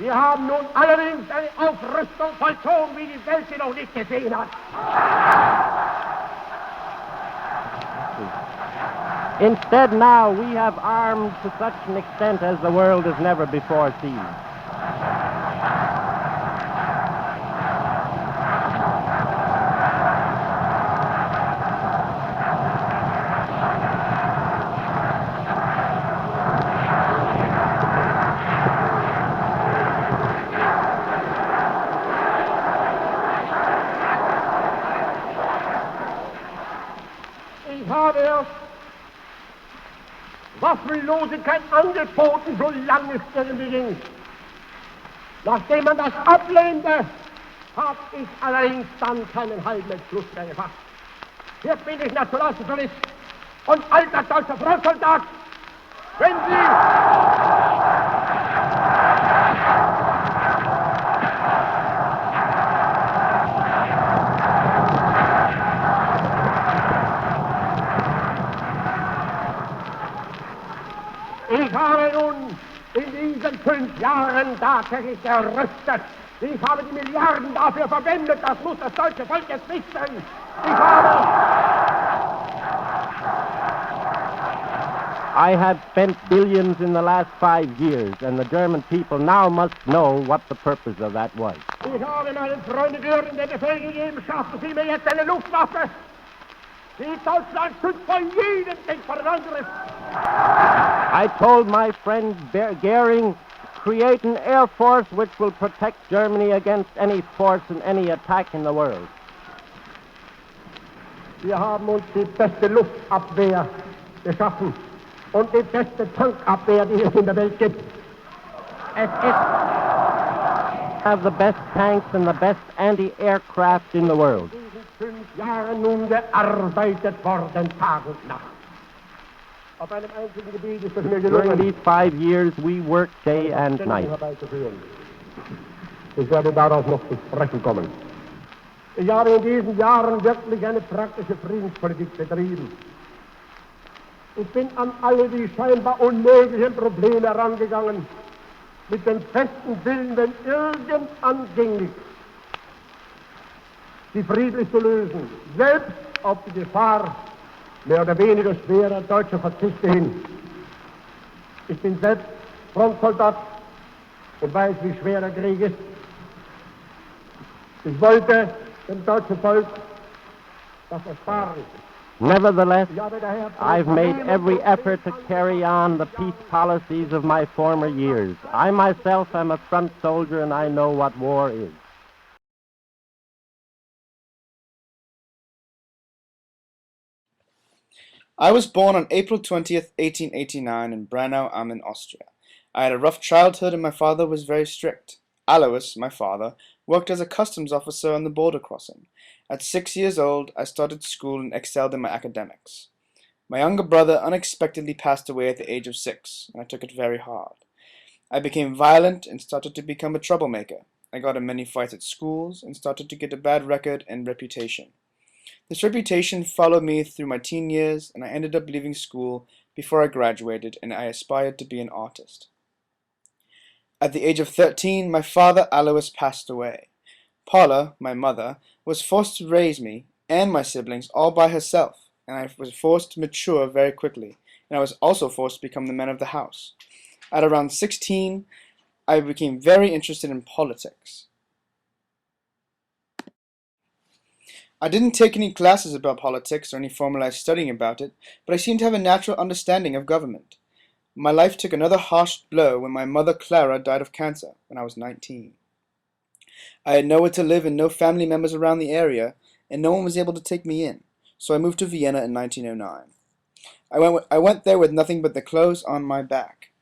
Wir haben nun allerdings eine Aufrüstung vollzogen, wie die Welt sie noch nicht gesehen hat. Instead, now we have armed to such an extent as the world has never before seen. Ich habe erst Waffenlosigkeit angeboten, solange es irgendwie ging. Nachdem man das ablehnte, habe ich allerdings dann keinen halben Entschluss mehr gefasst. Hier bin ich Nationalsozialist und alter deutscher Frontsoldat. Wenn Sie... Ich habe nun in diesen 5 Jahren tatsächlich gerüstet. Ich habe die Milliarden dafür verwendet, das muss das deutsche Volk jetzt wissen. I have spent billions in the last 5 years, and the German people now must know what the purpose of that was. Ich habe meinen Freunden Göring den Befehl gegeben, schaffen Sie mir jetzt eine Luftwaffe. Die Deutschland schützt vor jedem Ding vor den Angriff. I told my friend Goering, create an air force which will protect Germany against any force and any attack in the world. Wir haben uns die beste Luftabwehr geschaffen und die beste Tankabwehr, die es in der Welt gibt. Es ist have the best tanks and the best anti-aircraft in the world. in diesen 5 Jahren nun gearbeitet worden, Tag und Nacht. Auf einem einzigen Gebiet ist es mir During gelungen, these 5 years, we worked day and night. herbeizuführen. Ich werde darauf noch zu sprechen kommen. Ich habe in diesen Jahren wirklich eine praktische Friedenspolitik betrieben. Ich bin an alle die scheinbar unmöglichen Probleme herangegangen, mit dem festen Willen, wenn irgend anging, sie friedlich zu lösen, selbst auf die Gefahr mehr oder weniger schwerer deutscher Verzichte hin. Ich bin selbst Frontsoldat und weiß, wie schwer der Krieg ist. Ich wollte dem deutschen Volk das ersparen. Nevertheless, Ich habe daher I've made every effort to carry on the peace policies of my former years. I myself am a front soldier and I know what war is. I was born on April 20th, 1889 in Braunau am Inn, Austria. I had a rough childhood and my father was very strict. Alois, my father, worked as a customs officer on the border crossing. At 6 years old, I started school and excelled in my academics. My younger brother unexpectedly passed away at the age of 6, and I took it very hard. I became violent and started to become a troublemaker. I got in many fights at schools and started to get a bad record and reputation. This reputation followed me through my teen years, and I ended up leaving school before I graduated, and I aspired to be an artist. At the age of 13, my father Alois passed away. Paula, my mother, was forced to raise me and my siblings all by herself, and I was forced to mature very quickly, and I was also forced to become the man of the house. At around 16, I became very interested in politics. I didn't take any classes about politics or any formalized studying about it, but I seemed to have a natural understanding of government. My life took another harsh blow when my mother Clara died of cancer when I was 19. I had nowhere to live and no family members around the area, and no one was able to take me in, so I moved to Vienna in 1909. I went there with nothing but the clothes on my back.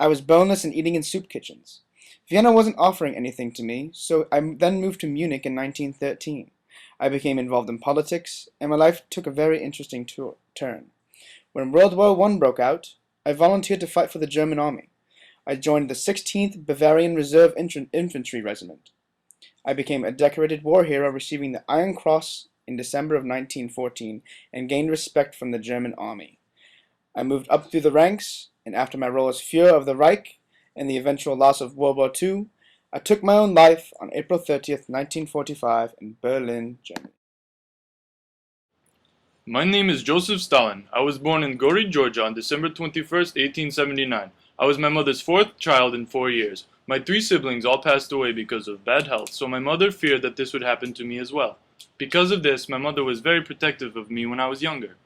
I was boneless and eating in soup kitchens. Vienna wasn't offering anything to me, so I then moved to Munich in 1913. I became involved in politics, and my life took a very interesting turn. When World War I broke out, I volunteered to fight for the German army. I joined the 16th Bavarian Reserve Infantry Regiment. I became a decorated war hero, receiving the Iron Cross in December of 1914, and gained respect from the German army. I moved up through the ranks, and after my role as Führer of the Reich and the eventual loss of World War II, I took my own life on April 30th, 1945 in Berlin, Germany. My name is Joseph Stalin. I was born in Gori, Georgia on December 21st, 1879. I was my mother's fourth child in 4 years. My three siblings all passed away because of bad health, so my mother feared that this would happen to me as well. Because of this, my mother was very protective of me when I was younger.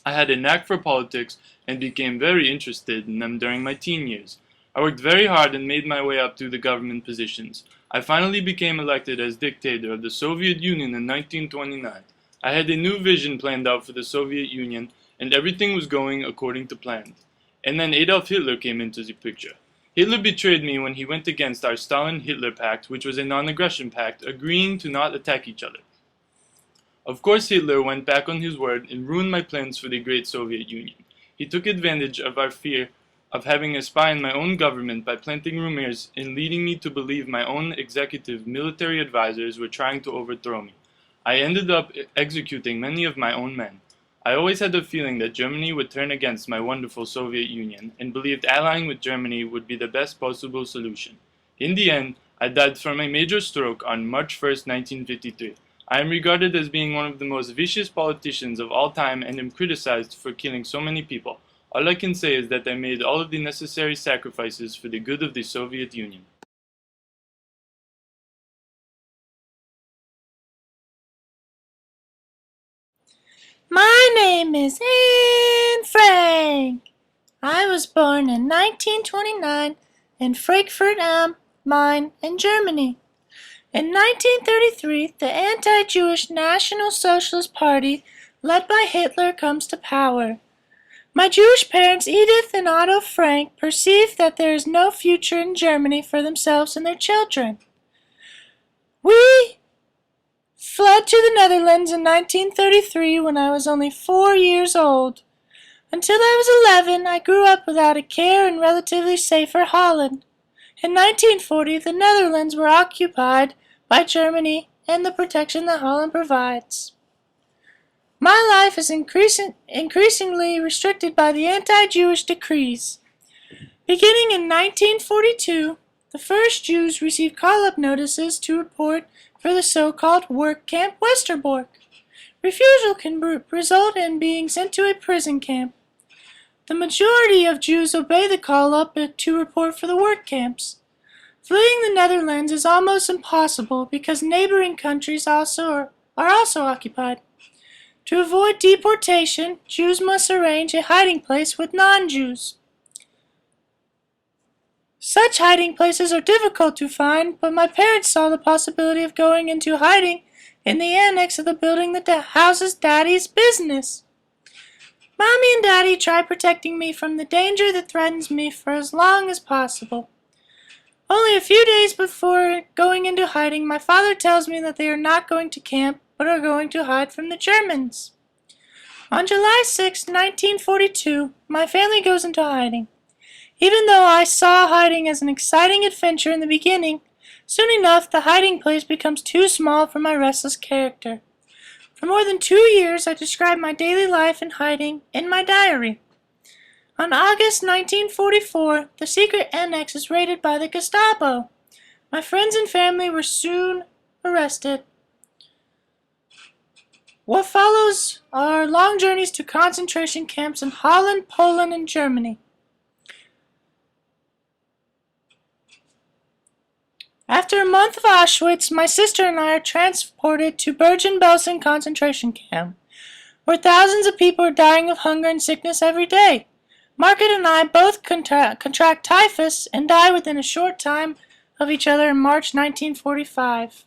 I had a knack for politics and became very interested in them during my teen years. I worked very hard and made my way up through the government positions. I finally became elected as dictator of the Soviet Union in 1929. I had a new vision planned out for the Soviet Union, and everything was going according to plan. And then Adolf Hitler came into the picture. Hitler betrayed me when he went against our Stalin-Hitler pact, which was a non-aggression pact, agreeing to not attack each other. Of course, Hitler went back on his word and ruined my plans for the great Soviet Union. He took advantage of our fear of having a spy in my own government by planting rumors and leading me to believe my own executive military advisors were trying to overthrow me. I ended up executing many of my own men. I always had the feeling that Germany would turn against my wonderful Soviet Union and believed allying with Germany would be the best possible solution. In the end, I died from a major stroke on March 1st, 1953. I am regarded as being one of the most vicious politicians of all time and am criticized for killing so many people. All I can say is that I made all of the necessary sacrifices for the good of the Soviet Union. My name is Anne Frank. I was born in 1929 in Frankfurt am Main in Germany. In 1933, the anti-Jewish National Socialist Party, led by Hitler, comes to power. My Jewish parents, Edith and Otto Frank, perceive that there is no future in Germany for themselves and their children. We fled to the Netherlands in 1933 when I was only 4 years old. Until I was 11, I grew up without a care in relatively safer Holland. In 1940, the Netherlands were occupied by Germany and the protection that Holland provides. My life is increasingly restricted by the anti-Jewish decrees. Beginning in 1942, the first Jews received call-up notices to report for the so-called work camp Westerbork. Refusal can result in being sent to a prison camp. The majority of Jews obey the call-up to report for the work camps. Fleeing the Netherlands is almost impossible because neighboring countries are also occupied. To avoid deportation, Jews must arrange a hiding place with non-Jews. Such hiding places are difficult to find, but my parents saw the possibility of going into hiding in the annex of the building that houses Daddy's business. Mommy and Daddy try protecting me from the danger that threatens me for as long as possible. Only a few days before going into hiding, my father tells me that they are not going to camp, but are going to hide from the Germans. On July 6, 1942, my family goes into hiding. Even though I saw hiding as an exciting adventure in the beginning, soon enough the hiding place becomes too small for my restless character. For more than 2 years, I described my daily life in hiding in my diary. On August 1944, the secret annex is raided by the Gestapo. My friends and family were soon arrested. What follows are long journeys to concentration camps in Holland, Poland, and Germany. After a month of Auschwitz, my sister and I are transported to Bergen-Belsen concentration camp, where thousands of people are dying of hunger and sickness every day. Margaret and I both contract typhus and die within a short time of each other in March 1945.